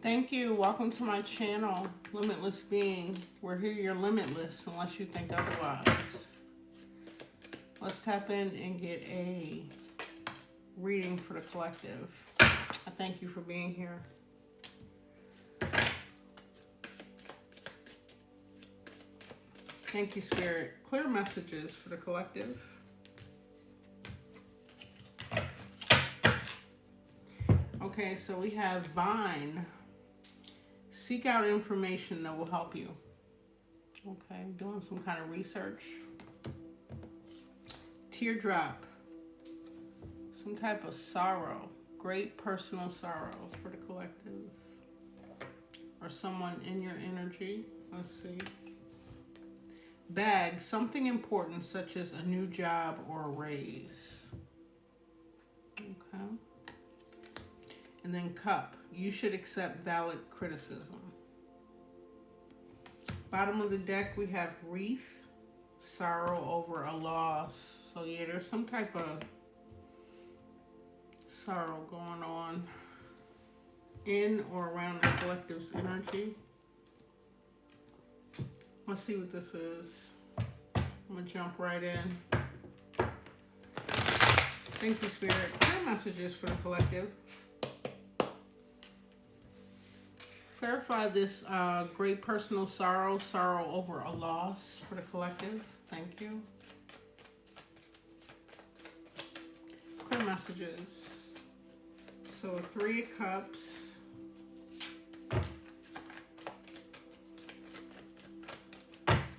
Thank you. Welcome to my channel, Limitless Being. We're here, you're limitless unless you think otherwise. Let's tap in and get a reading for the collective. I thank you for being here. Thank you, Spirit. Clear messages for the collective. Okay, so we have Vine. Seek out information that will help you. Okay, doing some kind of research. Teardrop. Some type of sorrow. Great personal sorrow for the collective. Or someone in your energy. Let's see. Bag. Something important such as a new job or a raise. Okay. And then Cup, you should accept valid criticism. Bottom of the deck, we have Wreath, sorrow over a loss. So yeah, there's some type of sorrow going on in or around the collective's energy. Let's see what this is. I'm gonna jump right in. Thank you, Spirit. Clear messages for the collective. Clarify this great personal sorrow over a loss for the collective. Thank you. Clear messages. So 3 of Cups.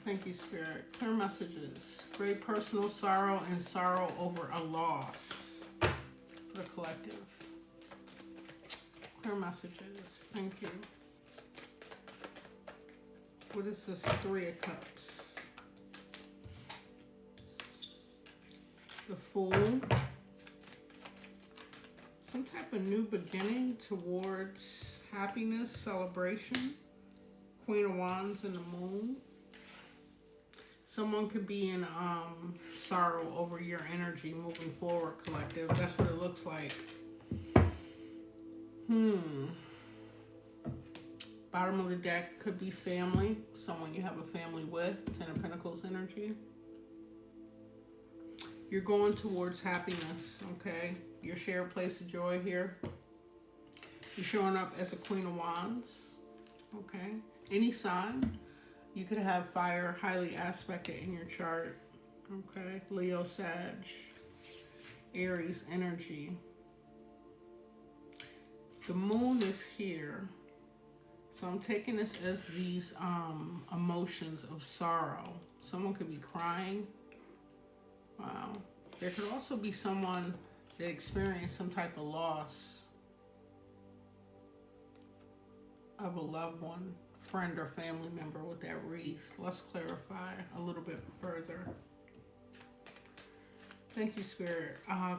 Thank you, Spirit. Clear messages. Great personal sorrow and sorrow over a loss for the collective. Clear messages. Thank you. What is this 3 of Cups? The Fool. Some type of new beginning towards happiness, celebration. Queen of Wands and the Moon. Someone could be in sorrow over your energy moving forward, collective. That's what it looks like. Bottom of the deck could be family. Someone you have a family with. 10 of Pentacles energy. You're going towards happiness, okay? Your shared place of joy here. You're showing up as a Queen of Wands, okay? Any sign. You could have fire highly aspected in your chart, okay? Leo, Sag, Aries energy. The moon is here. So I'm taking this as these emotions of sorrow. Someone could be crying. Wow. There could also be someone that experienced some type of loss of a loved one, friend or family member with that wreath. Let's clarify a little bit further. Thank you, Spirit.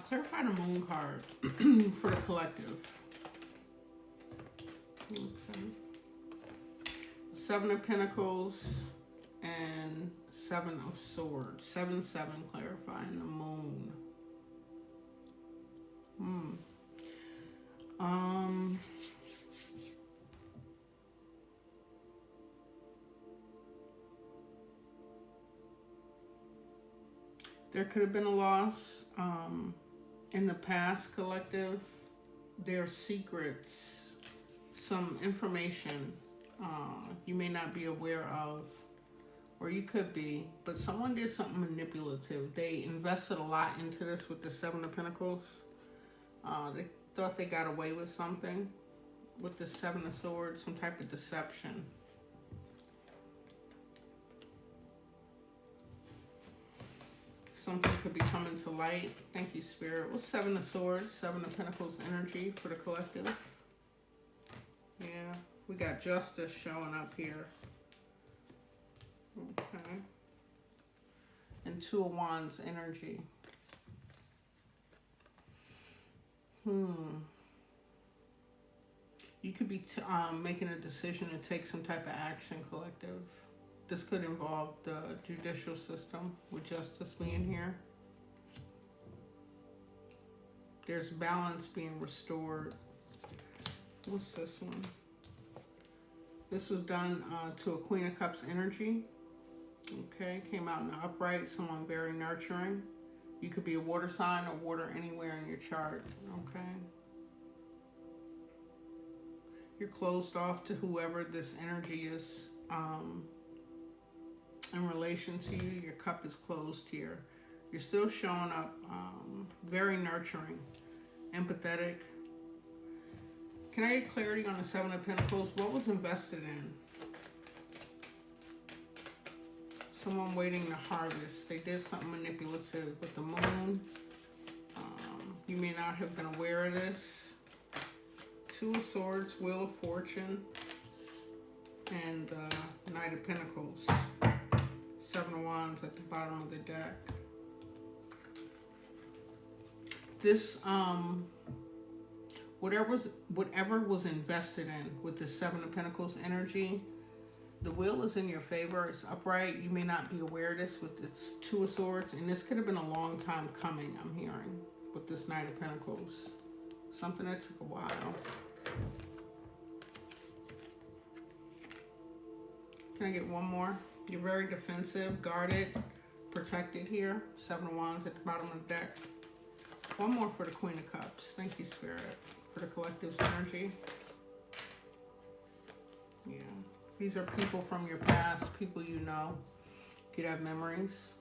Clarify the moon card for the collective. Okay. 7 of Pentacles and 7 of Swords. 7-7 clarifying the moon. There could have been a loss in the past, collective. There's secrets, some information you may not be aware of, or you could be, but someone did something manipulative. They invested a lot into this with the 7 of Pentacles. They thought they got away with something with the 7 of Swords, some type of deception. Something could be coming to light. Thank you, Spirit. What's 7 of Swords, 7 of Pentacles energy for the collective? Yeah, we got Justice showing up here. Okay. And 2 of Wands energy. You could be making a decision to take some type of action, collective. This could involve the judicial system with Justice being here. There's balance being restored. What's this one? This was done to a Queen of Cups energy. Okay, came out in the upright, someone very nurturing. You could be a water sign or water anywhere in your chart. Okay. You're closed off to whoever this energy is in relation to you. Your cup is closed here. You're still showing up very nurturing, empathetic. Can I get clarity on the Seven of Pentacles? What was invested in? Someone waiting to harvest. They did something manipulative with the moon. You may not have been aware of this. Two of Swords, Wheel of Fortune, and Knight of Pentacles. Seven of Wands at the bottom of the deck. This, whatever was invested in with the Seven of Pentacles energy, the wheel is in your favor. It's upright. You may not be aware of this with its Two of Swords, and this could have been a long time coming, I'm hearing, with this Knight of Pentacles. Something that took a while. Can I get one more? You're very defensive, guarded, protected here. Seven of Wands at the bottom of the deck. One more for the Queen of Cups. Thank you, Spirit, for the collective's energy. Yeah. These are people from your past, people you know. You could have memories.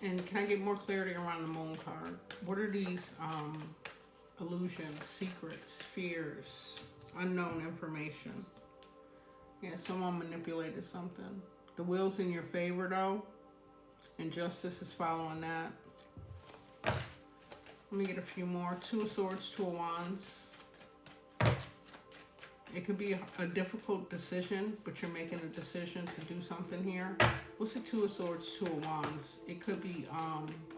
And can I get more clarity around the Moon card? What are these illusions, secrets, fears, unknown information? Yeah, someone manipulated something. The wheel's in your favor, though, and justice is following that. Let me get a few more. Two of Swords, Two of Wands. It could be a difficult decision, but you're making a decision to do something here. What's the Two of Swords, Two of Wands? It could be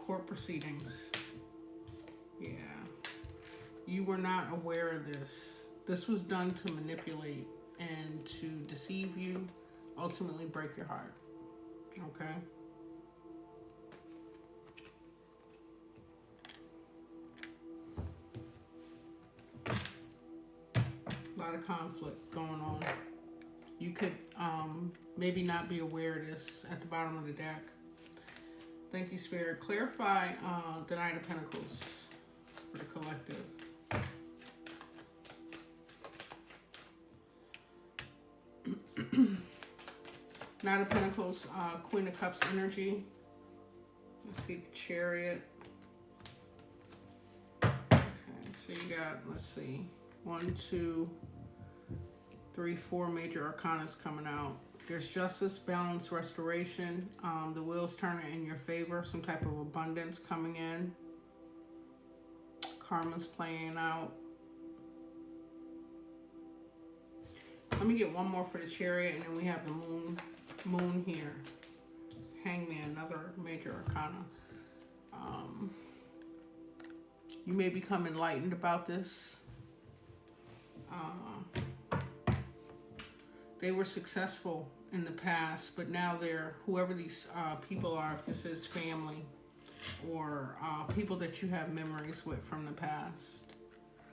court proceedings. Yeah. You were not aware of this. This was done to manipulate and to deceive you, ultimately break your heart. Okay? A lot of conflict going on. You could maybe not be aware of this at the bottom of the deck. Thank you, Spirit. Clarify the Knight of Pentacles for the collective. Knight of Pentacles, Queen of Cups energy. Let's see the Chariot. Okay, so you got, let's see, 1, 2, 3, 4 major arcanas coming out. There's justice, balance, restoration. The wheel's turning in your favor. Some type of abundance coming in. Karma's playing out. Let me get one more for the Chariot, and then we have the moon here. Hangman, another major arcana. You may become enlightened about this. They were successful in the past, but now they're, whoever these people are, if this is family or people that you have memories with from the past,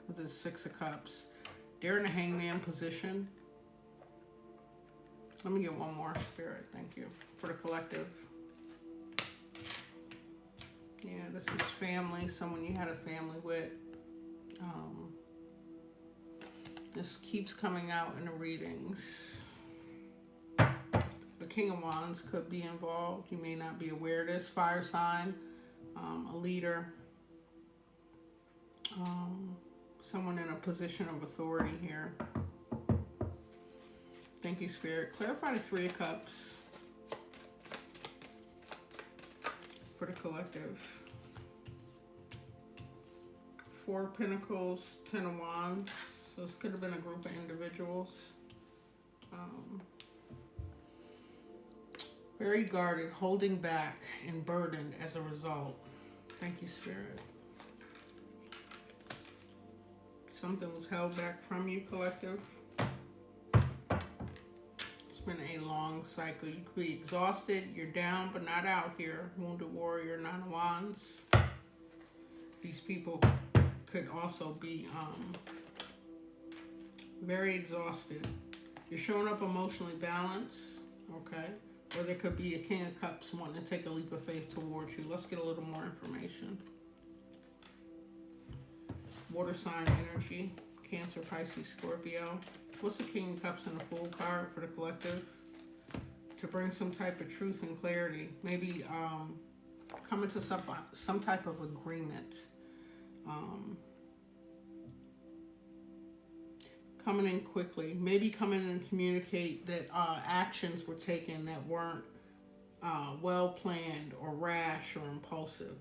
with the Six of Cups, they're in a hangman position. Let me get one more, Spirit. Thank you for the collective. Yeah, this is family, someone you had a family with. This keeps coming out in the readings. The King of Wands could be involved. You may not be aware of this. Fire sign, a leader, someone in a position of authority here. Thank you, Spirit. Clarify the Three of Cups for the collective. Four of Pentacles, Ten of Wands. So this could have been a group of individuals. Very guarded, holding back, and burdened as a result. Thank you, Spirit. Something was held back from you, collective. It's been a long cycle. You could be exhausted. You're down, but not out here. Wounded Warrior, Nine of Wands. These people could also be very exhausted. You're showing up emotionally balanced, okay? Or there could be a King of Cups wanting to take a leap of faith towards you. Let's get a little more information. Water sign energy, Cancer, Pisces, Scorpio. What's the King of Cups and the Fool card for the collective? To bring some type of truth and clarity. Maybe coming to some type of agreement. Coming in quickly. Maybe come in and communicate that actions were taken that weren't well planned or rash or impulsive.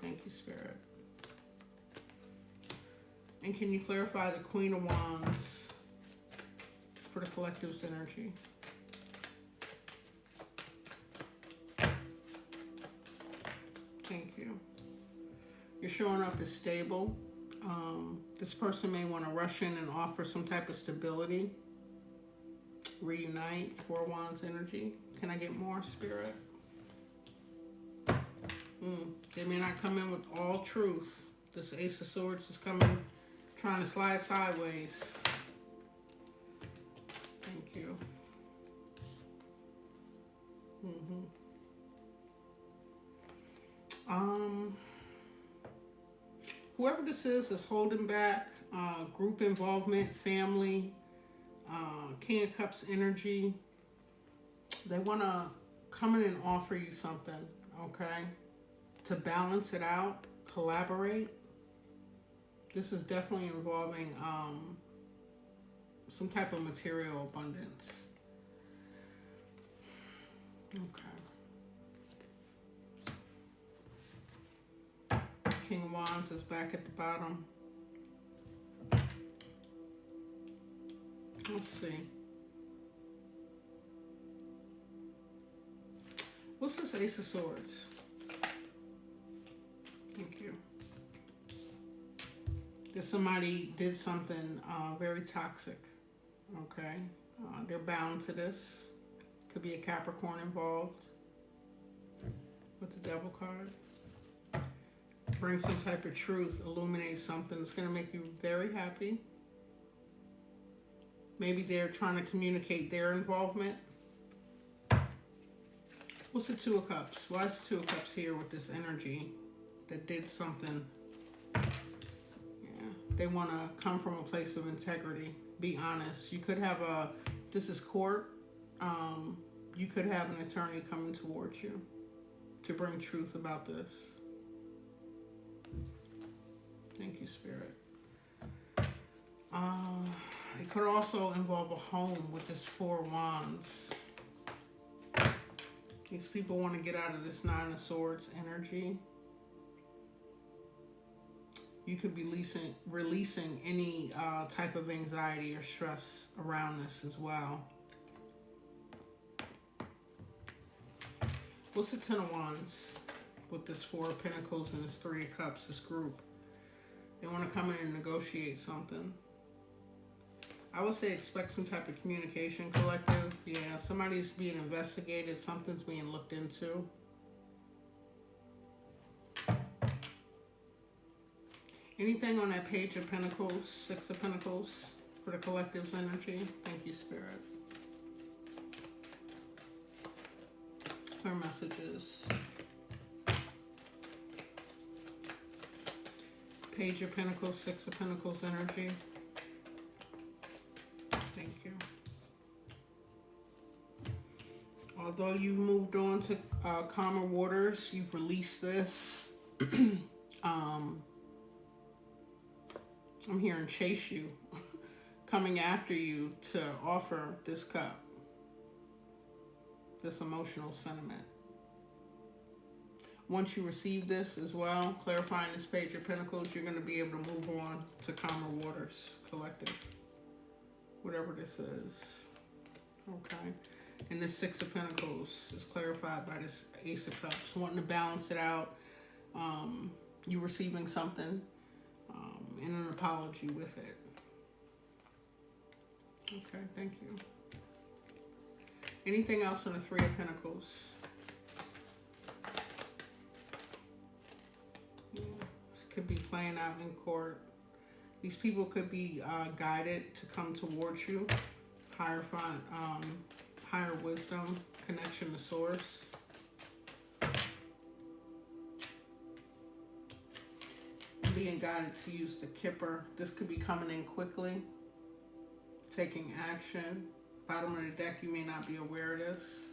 Thank you, Spirit. And can you clarify the Queen of Wands for the collective's energy? Thank you. You're showing up as stable. This person may want to rush in and offer some type of stability. Reunite. Four Wands energy. Can I get more, Spirit? They may not come in with all truth. This Ace of Swords is coming, trying to slide sideways. Thank you. Whoever this is that's holding back, group involvement, family, King of Cups energy, they want to come in and offer you something, okay? To balance it out, collaborate. This is definitely involving some type of material abundance. Okay. King of Wands is back at the bottom. Let's see. What's this Ace of Swords? Thank you. That somebody did something very toxic. Okay. They're bound to this. Could be a Capricorn involved with the Devil card. Bring some type of truth, illuminate something that's going to make you very happy. Maybe they're trying to communicate their involvement. What's the Two of Cups? Why is the Two of Cups here with this energy that did something? Yeah, they want to come from a place of integrity. Be honest. You could have this is court. You could have an attorney coming towards you to bring truth about this. Thank you, Spirit. It could also involve a home with this Four Wands. These people want to get out of this Nine of Swords energy. You could be releasing any type of anxiety or stress around this as well. What's the Ten of Wands with this Four of Pentacles and this Three of Cups, this group? They want to come in and negotiate something. I would say expect some type of communication, collective. Yeah, somebody's being investigated. Something's being looked into. Anything on that Page of Pentacles, Six of Pentacles for the collective's energy? Thank you, Spirit. Clear messages. Page of Pentacles, Six of Pentacles energy. Thank you. Although you've moved on to calmer waters, you've released this. I'm hearing chase you, coming after you to offer this cup, this emotional sentiment. Once you receive this as well, clarifying this Page of Pentacles, you're going to be able to move on to calmer waters, collective. Whatever this is. Okay. And this Six of Pentacles is clarified by this Ace of Cups. Wanting to balance it out. You receiving something and an apology with it. Okay, thank you. Anything else on the Three of Pentacles? could be playing out in court. These people could be guided to come towards you. Higher wisdom, connection to source. Being guided to use the Kipper. This could be coming in quickly. Taking action. Bottom of the deck, you may not be aware of this.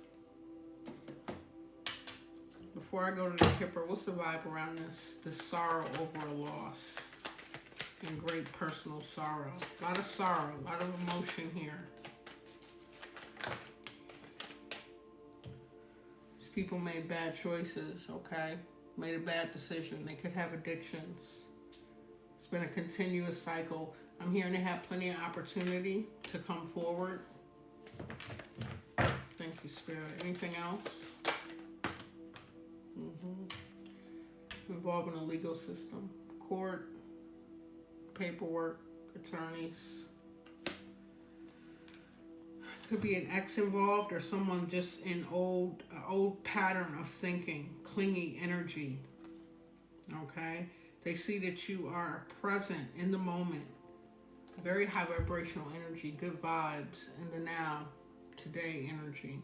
Before I go to the Kipper, what's the vibe around this? The sorrow over a loss. And great personal sorrow. A lot of sorrow, a lot of emotion here. These people made bad choices, okay? Made a bad decision. They could have addictions. It's been a continuous cycle. I'm hearing they have plenty of opportunity to come forward. Thank you, Spirit. Anything else? Involving the legal system. Court, paperwork, attorneys. Could be an ex involved or someone just in old pattern of thinking, clingy energy. Okay? They see that you are present in the moment. Very high vibrational energy, good vibes in the now, today energy.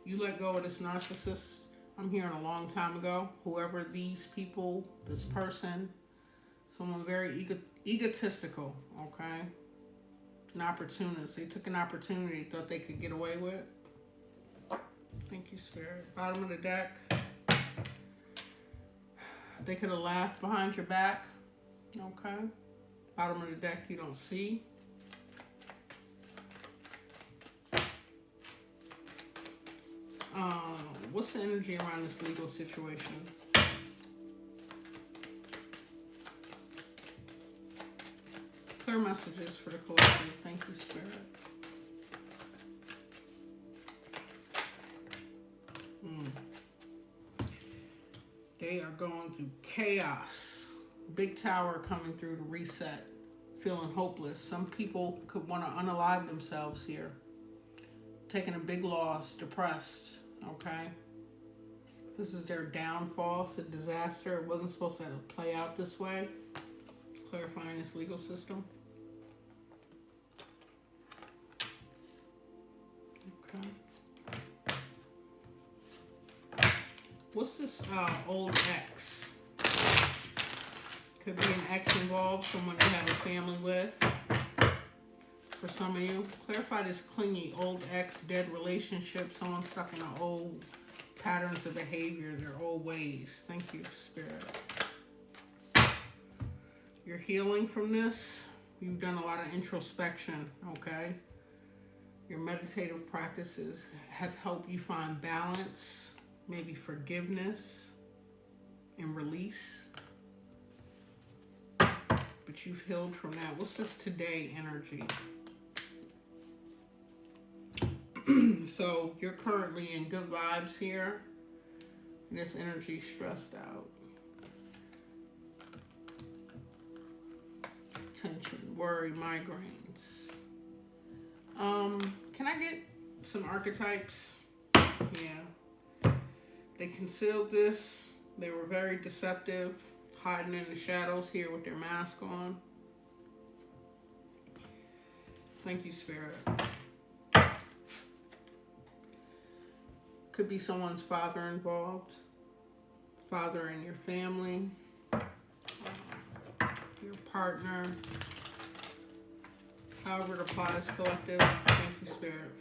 You let go of this narcissist. I'm hearing a long time ago. Whoever these people, this person, someone very egotistical, okay? An opportunist. They took an opportunity, thought they could get away with. Thank you, Spirit. Bottom of the deck. They could have laughed behind your back, okay? Bottom of the deck you don't see. What's the energy around this legal situation? Clear messages for the collective. Thank you, Spirit. They are going through chaos. Big tower coming through to reset. Feeling hopeless. Some people could want to unalive themselves here. Taking a big loss. Depressed. Okay? This is their downfall. It's a disaster. It wasn't supposed to play out this way. Clarifying this legal system. Okay. What's this old ex? Could be an ex involved, someone you have a family with. For some of you, clarify this clingy old ex, dead relationship, someone stuck in old patterns of behavior, their old ways. Thank you, Spirit. You're healing from this. You've done a lot of introspection, okay? Your meditative practices have helped you find balance, maybe forgiveness and release. But you've healed from that. What's this today energy? So you're currently in good vibes here. This energy stressed out. Tension, worry, migraines. Can I get some archetypes? Yeah. They concealed this. They were very deceptive, hiding in the shadows here with their mask on. Thank you, Spirit. Could be someone's father involved. Father in your family. Your partner. However it applies, collective. Thank you, Spirit.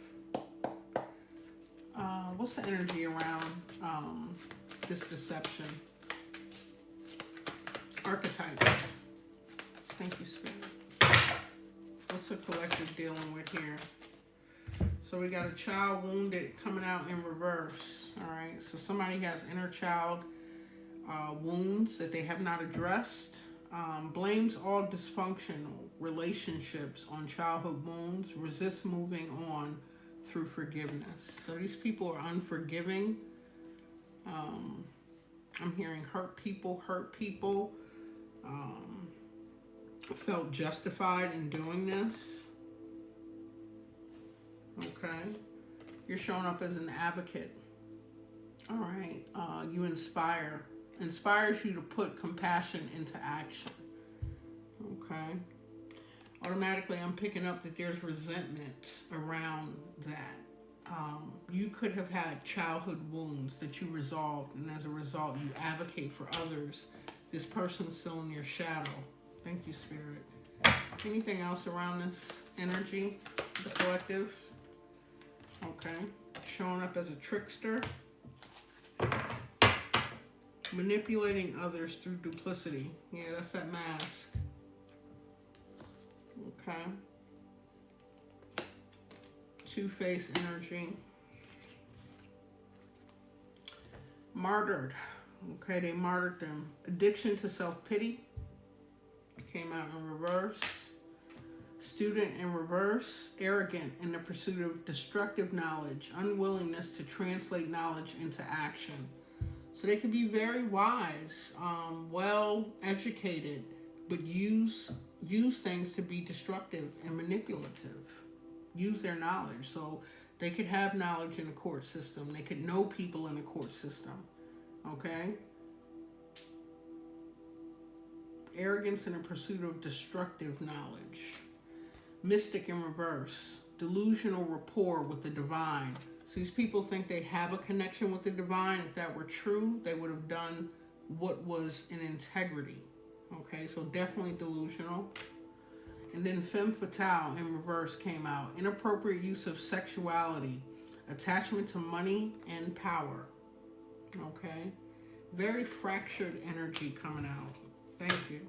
What's the energy around this deception? Archetypes. Thank you, Spirit. What's the collective dealing with here? So we got a child wounded coming out in reverse. All right. So somebody has inner child wounds that they have not addressed. Blames all dysfunctional relationships on childhood wounds. Resists moving on through forgiveness. So these people are unforgiving. I'm hearing hurt people. Felt justified in doing this. Okay. You're showing up as an advocate. All right. You inspires you to put compassion into action. Okay. Automatically, I'm picking up that there's resentment around that. You could have had childhood wounds that you resolved, and as a result, you advocate for others. This person's still in your shadow. Thank you, Spirit. Anything else around this energy, the collective? Okay. Showing up as a trickster. Manipulating others through duplicity. Yeah, that's that mask. Okay. Two-faced energy. Martyred. Okay, they martyred them. Addiction to self-pity. Came out in reverse. Student in reverse. Arrogant in the pursuit of destructive knowledge. Unwillingness to translate knowledge into action. So they could be very wise, well educated, but use things to be destructive and manipulative. Use their knowledge. So they could have knowledge in the court system. They could know people in the court system. Okay? Arrogance in the pursuit of destructive knowledge. Mystic in reverse. Delusional rapport with the divine. So these people think they have a connection with the divine. If that were true, they would have done what was in integrity. Okay, so definitely delusional. And then femme fatale in reverse came out. Inappropriate use of sexuality. Attachment to money and power. Okay. Very fractured energy coming out. Thank you.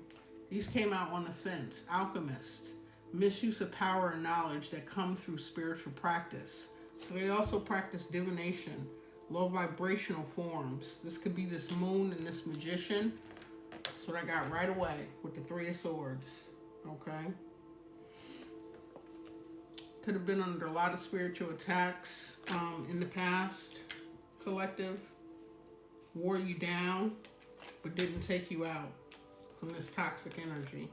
These came out on the fence. Alchemist. Misuse of power and knowledge that come through spiritual practice. So they also practice divination, low vibrational forms. This could be this moon and this magician. That's what I got right away with the Three of Swords. Okay. Could have been under a lot of spiritual attacks in the past. Collective. Wore you down, but didn't take you out from this toxic energy.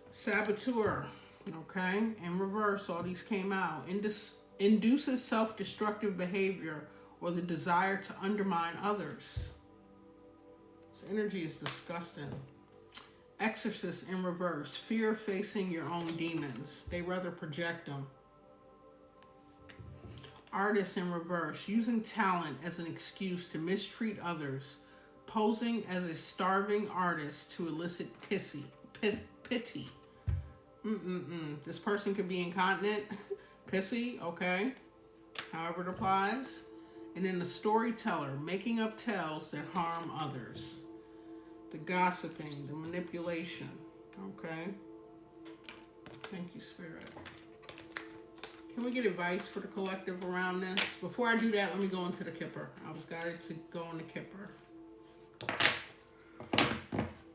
Saboteur. Okay, in reverse, all these came out. Induces self-destructive behavior or the desire to undermine others. This energy is disgusting. Exorcist in reverse. Fear of facing your own demons. They rather project them. Artist in reverse. Using talent as an excuse to mistreat others. Posing as a starving artist to elicit pity. This person could be incontinent, pissy, okay, however it applies. And then the storyteller, making up tales that harm others. The gossiping, the manipulation, okay. Thank you, Spirit. Can we get advice for the collective around this? Before I do that, let me go into the Kipper. I was guided to go in the Kipper.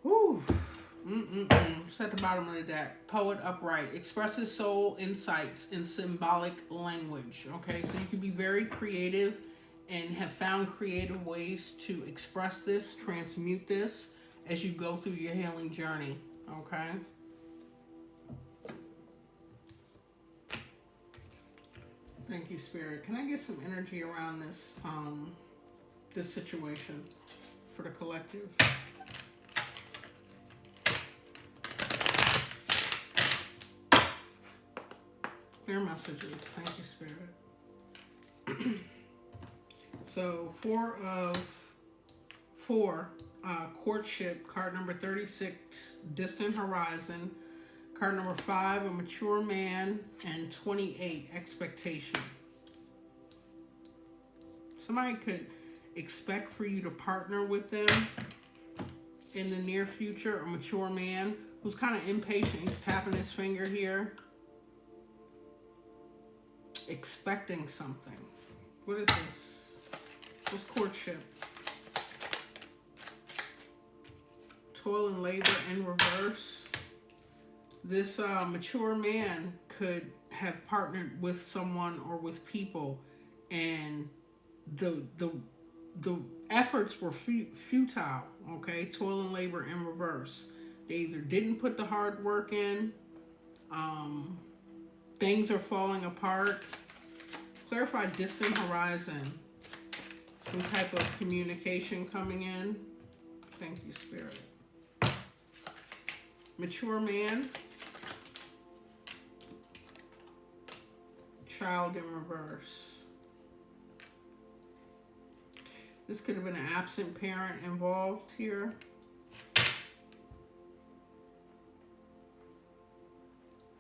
Woo. It's at the bottom of the deck. Poet upright. Expresses soul insights in symbolic language. Okay, so you can be very creative and have found creative ways to express this, transmute this as you go through your healing journey. Okay. Thank you, Spirit. Can I get some energy around this this situation for the collective? Clear messages. Thank you, Spirit. So 4 of 4, courtship, card number 36, distant horizon, card number 5, a mature man, and 28, expectation. Somebody could expect for you to partner with them in the near future, a mature man who's kind of impatient. He's tapping his finger here. Expecting something. What is this? What's courtship? Toil and labor in reverse. This mature man could have partnered with someone or with people, and the efforts were futile. Okay, toil and labor in reverse. They either didn't put the hard work in. Things are falling apart. Clarify distant horizon. Some type of communication coming in. Thank you, Spirit. Mature man. Child in reverse. This could have been an absent parent involved here.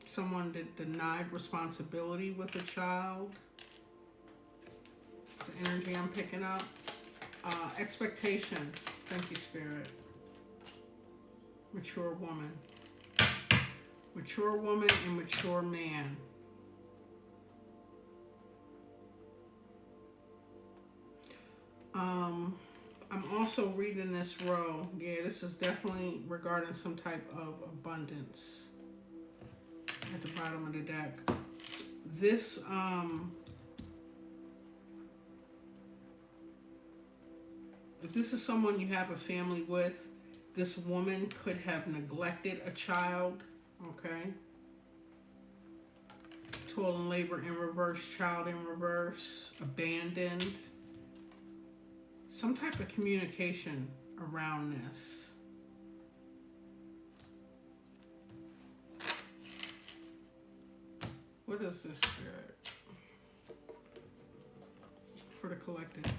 Someone that denied responsibility with a child. It's the energy I'm picking up. Expectation. Thank you, Spirit. Mature woman. Mature woman and mature man. I'm also reading this row. Yeah, this is definitely regarding some type of abundance at the bottom of the deck. This, if this is someone you have a family with, this woman could have neglected a child, okay? Toil and labor in reverse, child in reverse, abandoned. Some type of communication around this. What is this, Spirit? For the collective.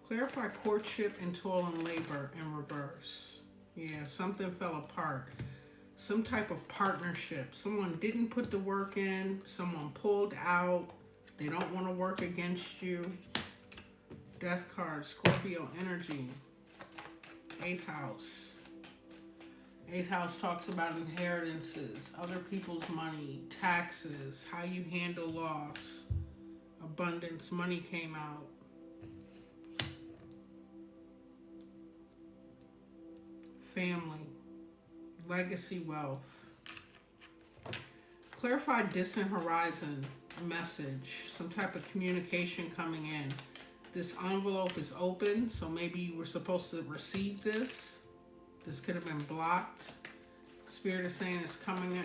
Clarify courtship and toil and labor in reverse. Yeah, something fell apart. Some type of partnership. Someone didn't put the work in. Someone pulled out. They don't want to work against you. Death card, Scorpio energy. 8th house. 8th house talks about inheritances, other people's money, taxes, how you handle loss. Abundance, money came out. Family, legacy wealth. Clarify distant horizon message, some type of communication coming in. This envelope is open, so maybe you were supposed to receive this. This could have been blocked. Spirit is saying it's coming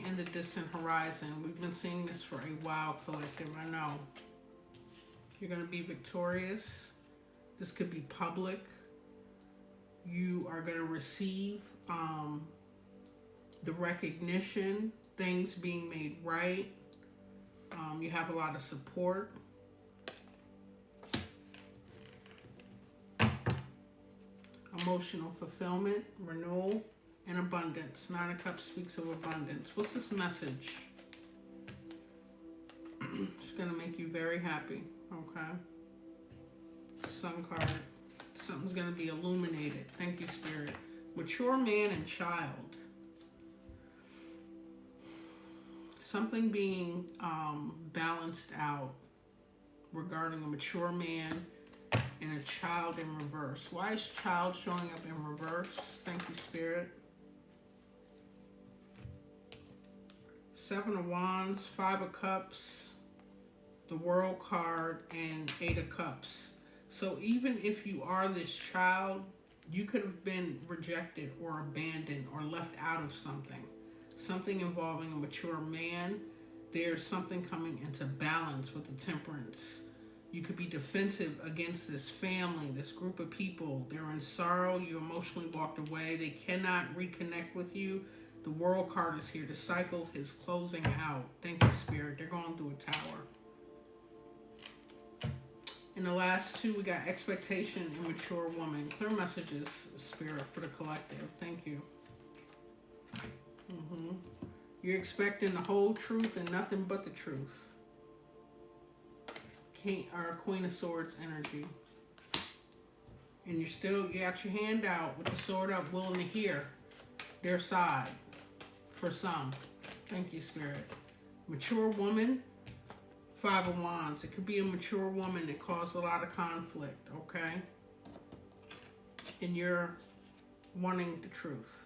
in the distant horizon. We've been seeing this for a while, collective. I know. You're going to be victorious. This could be public. You are going to receive the recognition, things being made right. You have a lot of support. Emotional fulfillment, renewal, and abundance. 9 of Cups speaks of abundance. What's this message? It's going to make you very happy, okay? Sun card. Something's going to be illuminated. Thank you, Spirit. Mature man and child. Something being balanced out regarding a mature man and a child in reverse. Why is child showing up in reverse? Thank you, Spirit. 7 of Wands, 5 of Cups, the World card, and 8 of Cups. So even if you are this child, you could have been rejected or abandoned or left out of something. Something involving a mature man. There's something coming into balance with the Temperance. You could be defensive against this family, this group of people. They're in sorrow. You emotionally walked away. They cannot reconnect with you. The World card is here. The cycle is closing out. Thank you, Spirit. They're going through a tower. In the last 2, we got expectation and mature woman. Clear messages, Spirit, for the collective. Thank you. You're expecting the whole truth and nothing but the truth. Queen of Swords energy. And you got your hand out with the sword up, willing to hear their side for some. Thank you, Spirit. Mature woman, 5 of Wands. It could be a mature woman that caused a lot of conflict, okay? And you're wanting the truth.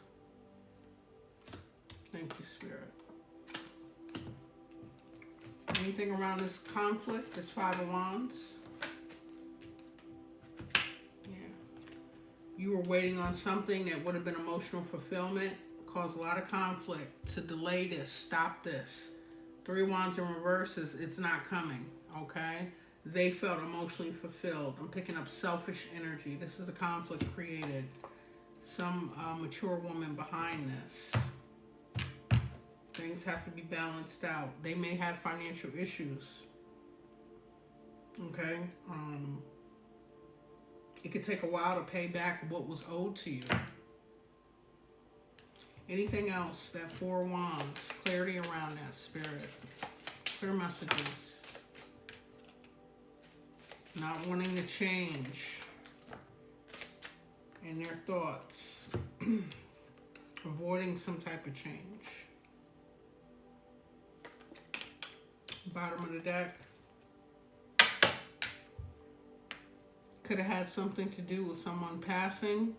Thank you, Spirit. Anything around this conflict, this 5 of Wands? Yeah. You were waiting on something that would have been emotional fulfillment, caused a lot of conflict. To delay this, stop this. Three of Wands in reverse is it's not coming, okay? They felt emotionally fulfilled. I'm picking up selfish energy. This is a conflict created. Some mature woman behind this. Things have to be balanced out. They may have financial issues, okay? It could take a while to pay back what was owed to you. Anything else? That Four of Wands. Clarity around that, Spirit. Clear messages. Not wanting to change in their thoughts. Avoiding some type of change. Bottom of the deck. Could have had something to do with someone passing.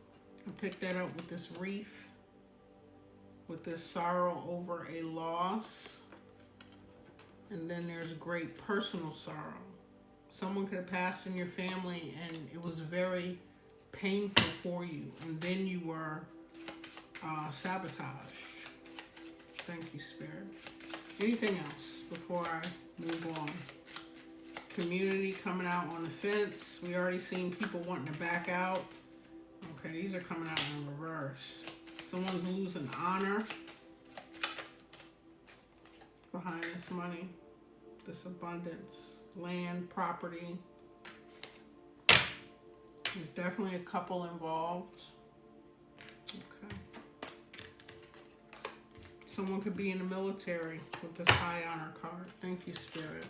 I picked that up with this wreath. With this sorrow over a loss. And then there's great personal sorrow. Someone could have passed in your family and it was very painful for you. And then you were sabotaged. Thank you, Spirit. Anything else before I move on? Community coming out on the fence. We already seen people wanting to back out. Okay, these are coming out in reverse. Someone's losing honor behind this money, this abundance, land, property. There's definitely a couple involved. Okay. Someone could be in the military with this high honor card. Thank you, Spirit.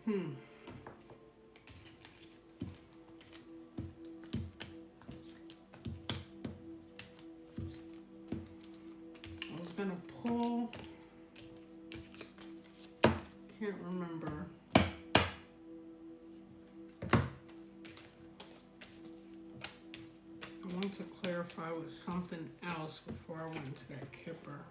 I was gonna pull, can't remember. I want to clarify with something else before I went into that Kipper.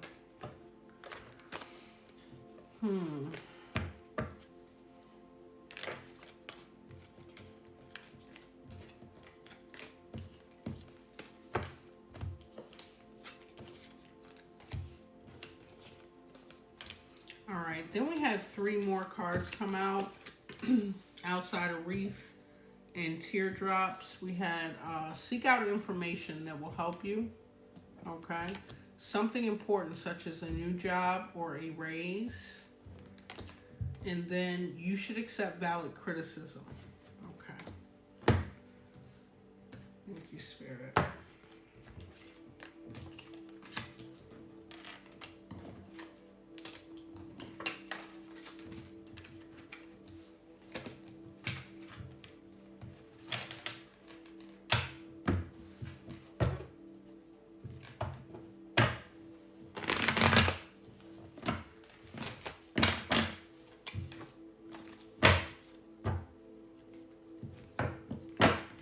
All right, then we had three more cards come out outside of wreath and teardrops. We had seek out information that will help you, okay? Something important such as a new job or a raise. And then you should accept valid criticism, okay? Thank you, Spirit.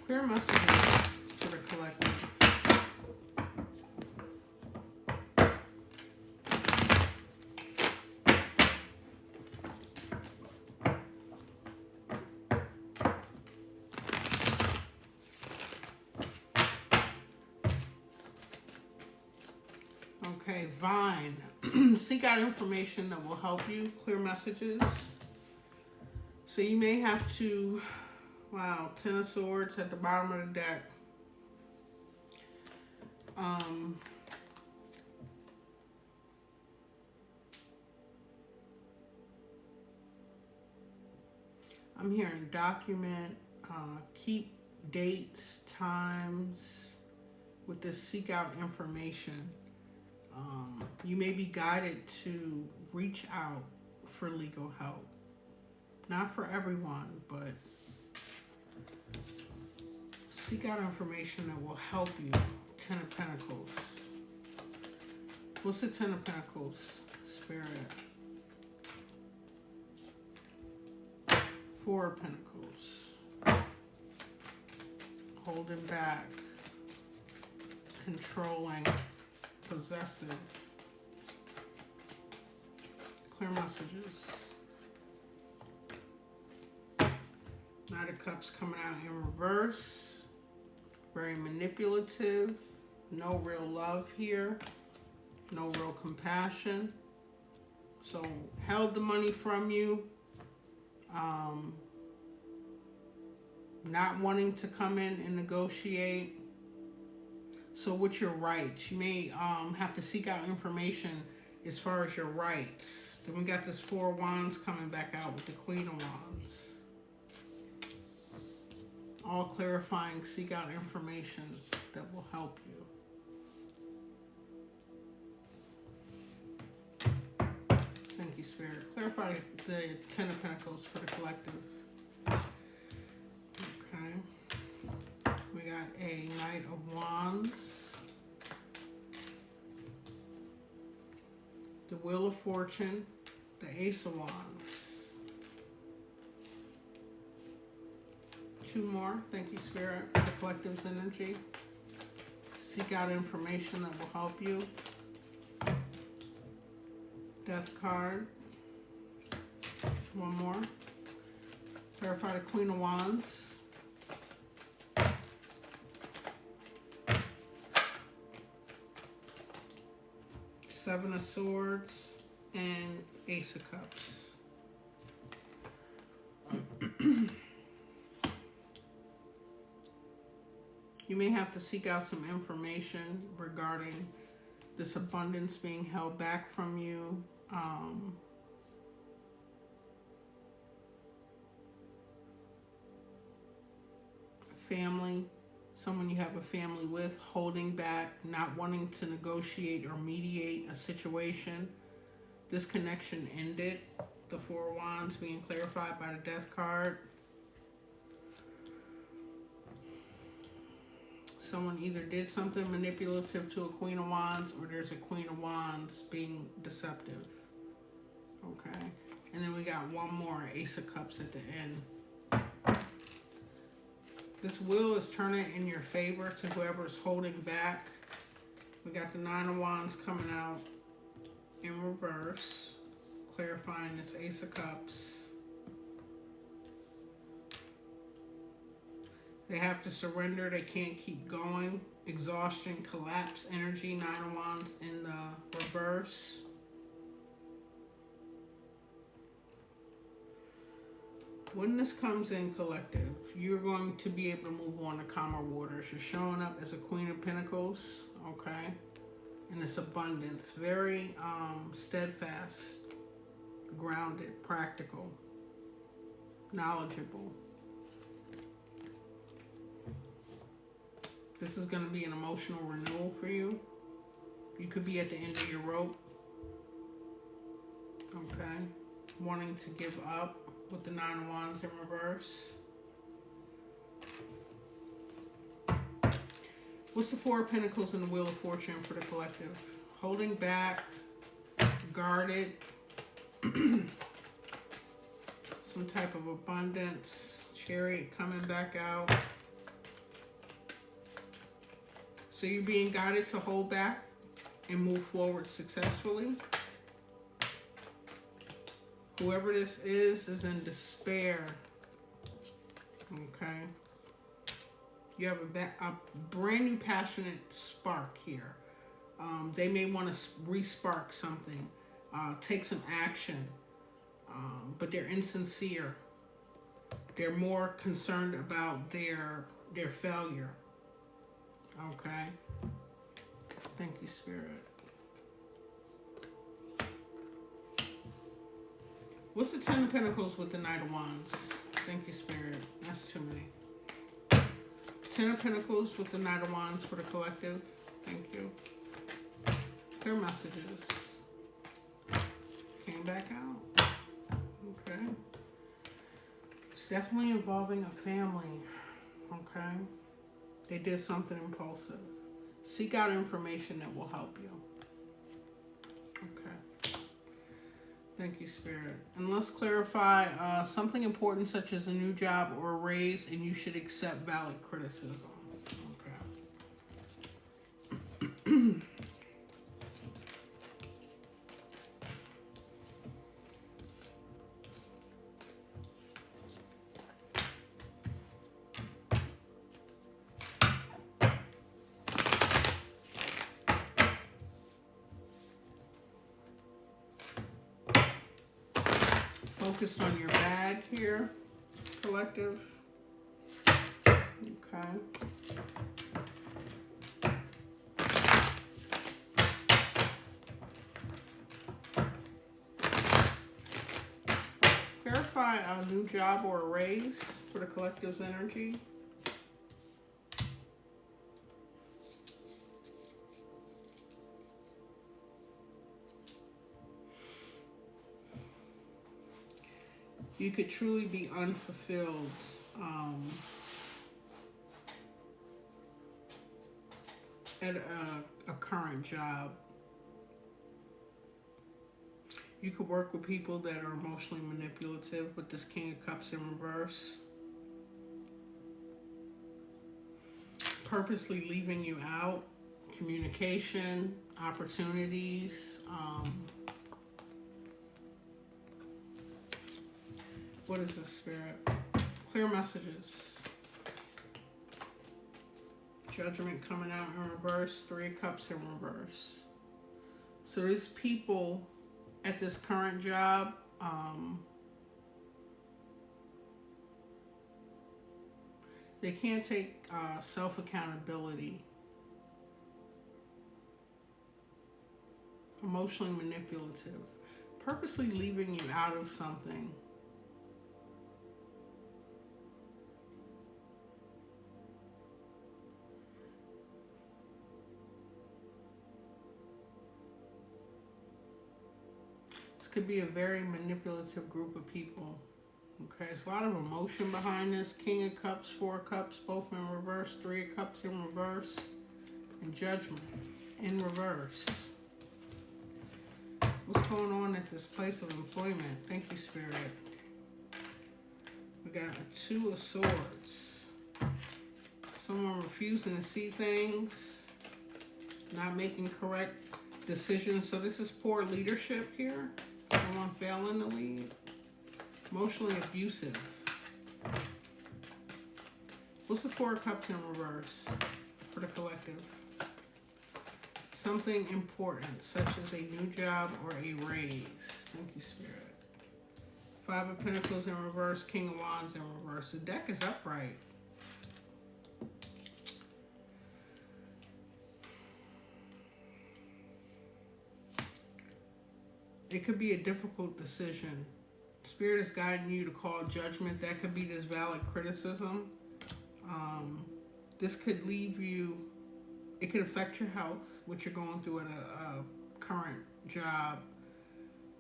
Clear messages to the collective. Okay, Vine. Seek out information that will help you. Clear messages. So you may have to... Wow, Ten of Swords at the bottom of the deck. I'm hearing document, keep dates, times with this seek out information. You may be guided to reach out for legal help. Not for everyone, but seek out information that will help you. Ten of Pentacles. What's the Ten of Pentacles, Spirit? Four of Pentacles. Holding back. Controlling. Possessive. Clear messages. Knight of Cups coming out in reverse. Very manipulative. No real love here. No real compassion. So held the money from you, not wanting to come in and negotiate. So with your rights, you may have to seek out information as far as your rights. Then we got this Four of Wands coming back out with the Queen of Wands. All clarifying, seek out information that will help you. Thank you, Spirit. Clarify the Ten of Pentacles for the collective. Okay. We got a Knight of Wands. The Wheel of Fortune. The Ace of Wands. Two more. Thank you, Spirit. The collective's energy. Seek out information that will help you. Death card. One more. Clarify the Queen of Wands. Seven of Swords and Ace of Cups. You may have to seek out some information regarding this abundance being held back from you. Family, someone you have a family with, holding back, not wanting to negotiate or mediate a situation. This connection ended. The Four of Wands being clarified by the Death card. Someone either did something manipulative to a Queen of Wands, or there's a Queen of Wands being deceptive. Okay. And then we got one more Ace of Cups at the end. This wheel is turning in your favor to whoever's holding back. We got the Nine of Wands coming out in reverse, clarifying this Ace of Cups. They have to surrender. They can't keep going. Exhaustion, collapse, energy. Nine of Wands in the reverse. When this comes in, collective, you're going to be able to move on to calmer waters. You're showing up as a Queen of Pentacles, okay? And it's abundance. Very steadfast, grounded, practical, knowledgeable. This is going to be an emotional renewal for you. You could be at the end of your rope. Okay. Wanting to give up with the Nine of Wands in reverse. What's the Four of Pentacles and the Wheel of Fortune for the collective? Holding back, guarded, some type of abundance, Chariot coming back out. So you're being guided to hold back and move forward successfully. Whoever this is in despair. Okay. You have a brand new passionate spark here. They may want to re-spark something, take some action, but they're insincere. They're more concerned about their failure. Okay. Thank you, Spirit. What's the Ten of Pentacles with the Knight of Wands? Thank you, Spirit. That's too many. Ten of Pentacles with the Knight of Wands for the collective. Thank you. Clear messages. Came back out. Okay. It's definitely involving a family. Okay. They did something impulsive. Seek out information that will help you. Okay. Thank you, Spirit. And let's clarify something important such as a new job or a raise, and you should accept valid criticism. Okay. focused on your bag here, collective. Okay. Verify a new job or a raise for the collective's energy. You could truly be unfulfilled. At a current job. You could work with people that are emotionally manipulative with this King of Cups in reverse. Purposely leaving you out. Communication, opportunities. What is this, Spirit? Clear messages. Judgment coming out in reverse. 3 of Cups in reverse. So there's people at this current job, they can't take self-accountability. Emotionally manipulative. Purposely leaving you out of something. Could be a very manipulative group of people. Okay, there's a lot of emotion behind this. King of Cups, 4 of Cups, both in reverse. 3 of Cups in reverse. And Judgment in reverse. What's going on at this place of employment? Thank you, Spirit. We got a 2 of Swords. Someone refusing to see things. Not making correct decisions. So this is poor leadership here. Someone failing to lead. Emotionally abusive. What's the 4 of Cups in reverse for the collective? Something important, such as a new job or a raise. Thank you, Spirit. 5 of Pentacles in reverse. King of Wands in reverse. The deck is upright. It could be a difficult decision. Spirit is guiding you to call judgment. That could be this valid criticism. This could leave you, it could affect your health, what you're going through at a current job,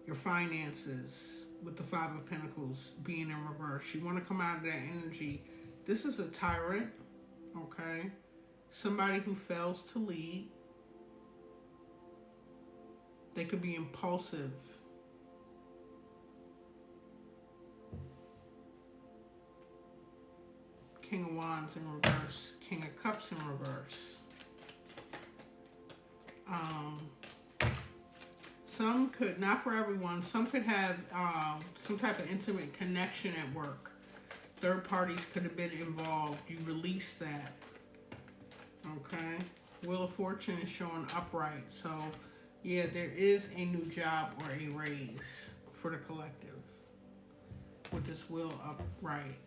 your finances, with the 5 of Pentacles being in reverse. You want to come out of that energy. This is a tyrant, okay? Somebody who fails to lead. They could be impulsive. King of Wands in reverse. King of Cups in reverse. Some could, not for everyone, some could have some type of intimate connection at work. Third parties could have been involved. You release that. Okay? Wheel of Fortune is showing upright. So, yeah, there is a new job or a raise for the collective with this wheel upright.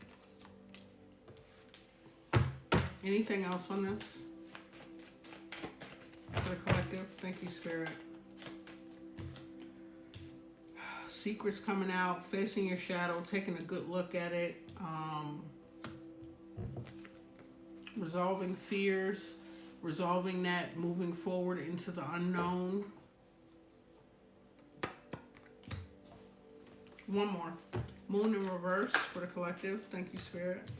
Anything else on this for the collective? Thank you, Spirit. Secrets coming out, facing your shadow, taking a good look at it, resolving fears, resolving that, moving forward into the unknown. One more. Moon in reverse for the collective. Thank you, Spirit.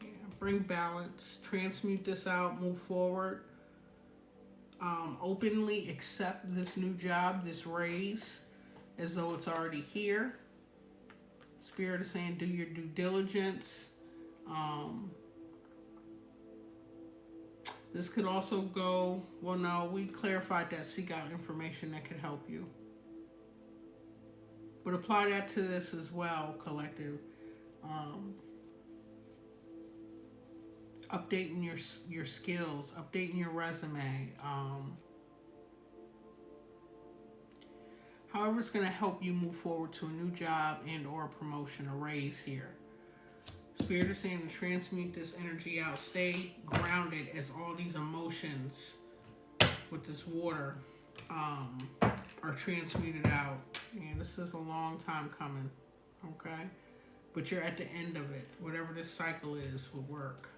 Yeah, bring balance. Transmute this out. Move forward. Openly accept this new job, this raise, as though it's already here. Spirit is saying do your due diligence. This could also go, well, no, we clarified that. Seek out information that could help you. But apply that to this as well, collective. Updating your skills, updating your resume. However, it's going to help you move forward to a new job and or promotion or raise here. Spirit is saying to transmute this energy out. Stay grounded as all these emotions with this water are transmuted out. And this is a long time coming, okay? But you're at the end of it. Whatever this cycle is will work.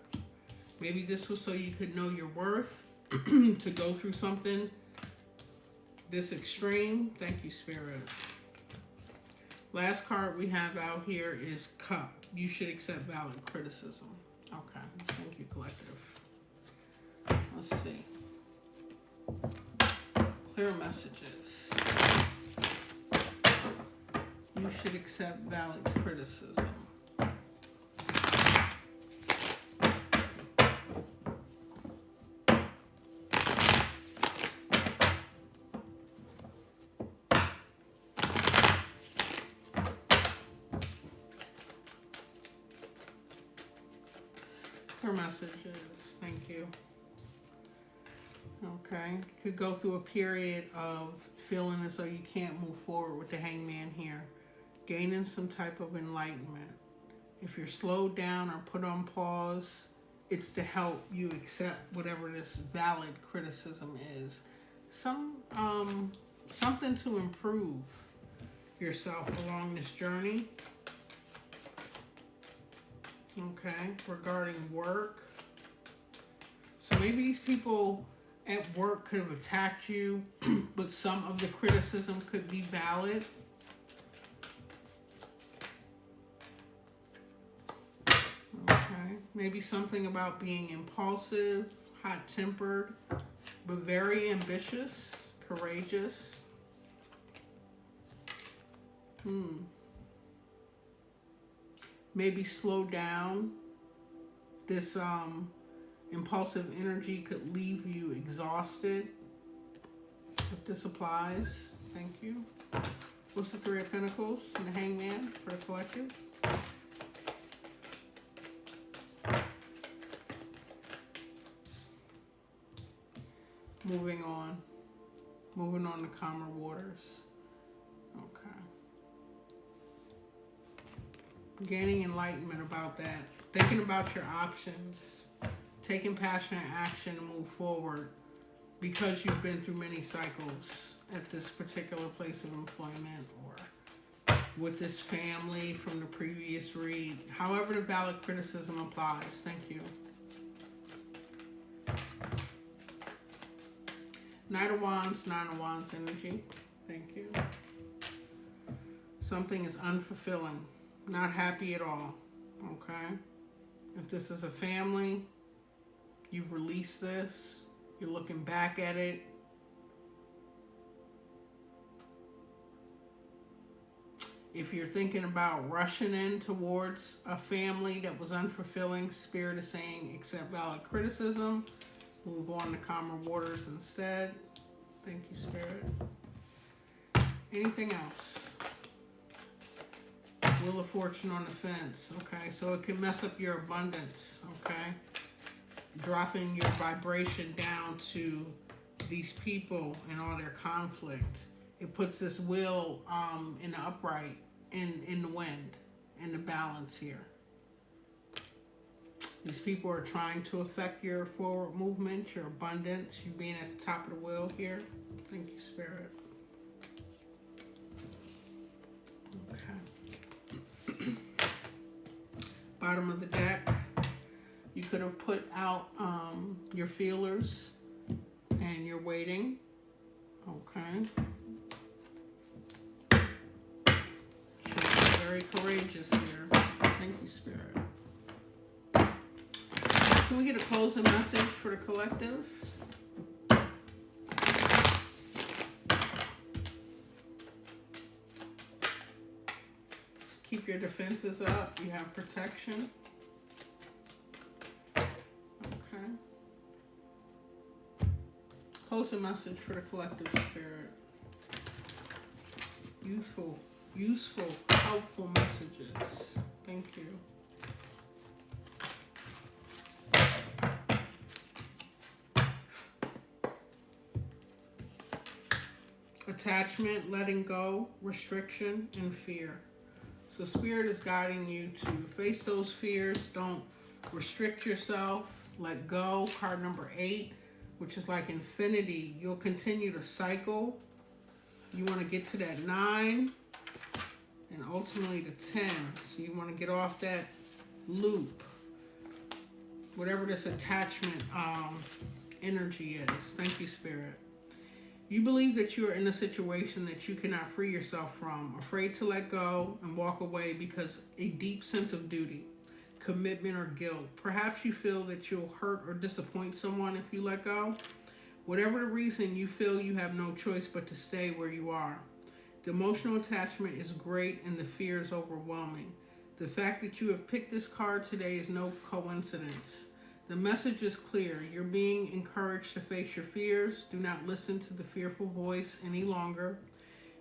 Maybe this was so you could know your worth, to go through something this extreme. Thank you, Spirit. Last card we have out here is Cup. You should accept valid criticism. Okay, thank you, collective. Let's see. Clear messages. You should accept valid criticism. Clear messages. Thank you. Okay. You could go through a period of feeling as though you can't move forward with the Hangman here. Gaining some type of enlightenment. If you're slowed down or put on pause, it's to help you accept whatever this valid criticism is. Something to improve yourself along this journey. Okay, regarding work. So maybe these people at work could have attacked you, but some of the criticism could be valid. Okay, maybe something about being impulsive, hot-tempered, but very ambitious, courageous. Maybe slow down. This impulsive energy could leave you exhausted. If this applies, thank you. What's the Three of Pentacles and the Hangman for the collective? Moving on to calmer waters. Okay. Gaining enlightenment about that. Thinking about your options. Taking passionate action to move forward because you've been through many cycles at this particular place of employment or with this family from the previous read. However the valid criticism applies. Thank you. Knight of Wands, Nine of Wands energy. Thank you. Something is unfulfilling. Not happy at all. Okay? If this is a family, you've released this. You're looking back at it. If you're thinking about rushing in towards a family that was unfulfilling, Spirit is saying accept valid criticism. Move on to calmer waters instead. Thank you, Spirit. Anything else? Wheel of Fortune on the fence. Okay, so it can mess up your abundance. Okay, dropping your vibration down to these people and all their conflict. It puts this wheel in the upright, in the wind, in the balance here. These people are trying to affect your forward movement, your abundance, you being at the top of the wheel here. Thank you, Spirit. Okay. Bottom of the deck, you could have put out your feelers and you're waiting. Okay. She's very courageous here. Thank you, Spirit. Can we get a closing message for the collective? Just keep your defenses up. You have protection. Okay. Closing message for the collective, Spirit. Useful, helpful messages. Thank you. attachment, letting go, restriction, and fear. So Spirit is guiding you to face those fears. Don't restrict yourself. Let go. Card number 8, which is like infinity. You'll continue to cycle. You want to get to that 9 and ultimately the 10. So you want to get off that loop. Whatever this attachment energy is. Thank you, Spirit. You believe that you are in a situation that you cannot free yourself from, afraid to let go and walk away because a deep sense of duty, commitment, or guilt. Perhaps you feel that you'll hurt or disappoint someone if you let go. Whatever the reason, you feel you have no choice but to stay where you are. The emotional attachment is great and the fear is overwhelming. The fact that you have picked this card today is no coincidence. The message is clear. You're being encouraged to face your fears. Do not listen to the fearful voice any longer.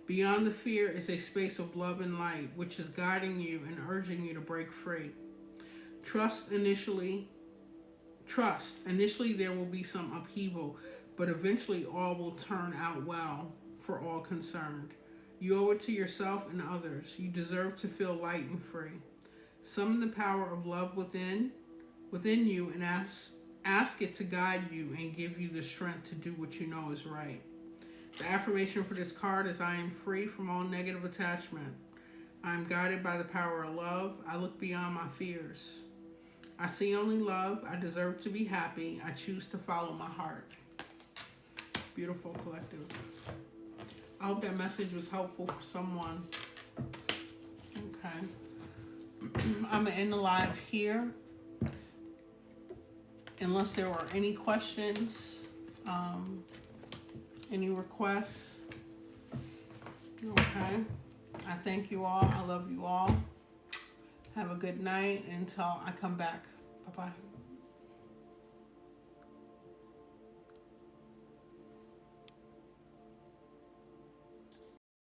Beyond the fear is a space of love and light, which is guiding you and urging you to break free. Trust. Initially there will be some upheaval, but eventually all will turn out well for all concerned. You owe it to yourself and others. You deserve to feel light and free. Summon the power of love within you and ask it to guide you and give you the strength to do what you know is right. The affirmation for this card is, I am free from all negative attachment. I am guided by the power of love. I look beyond my fears. I see only love. I deserve to be happy. I choose to follow my heart. Beautiful, collective. I hope that message was helpful for someone. Okay. I'm going to end the live here. Unless there are any questions, any requests. Okay. I thank you all. I love you all. Have a good night until I come back. Bye-bye.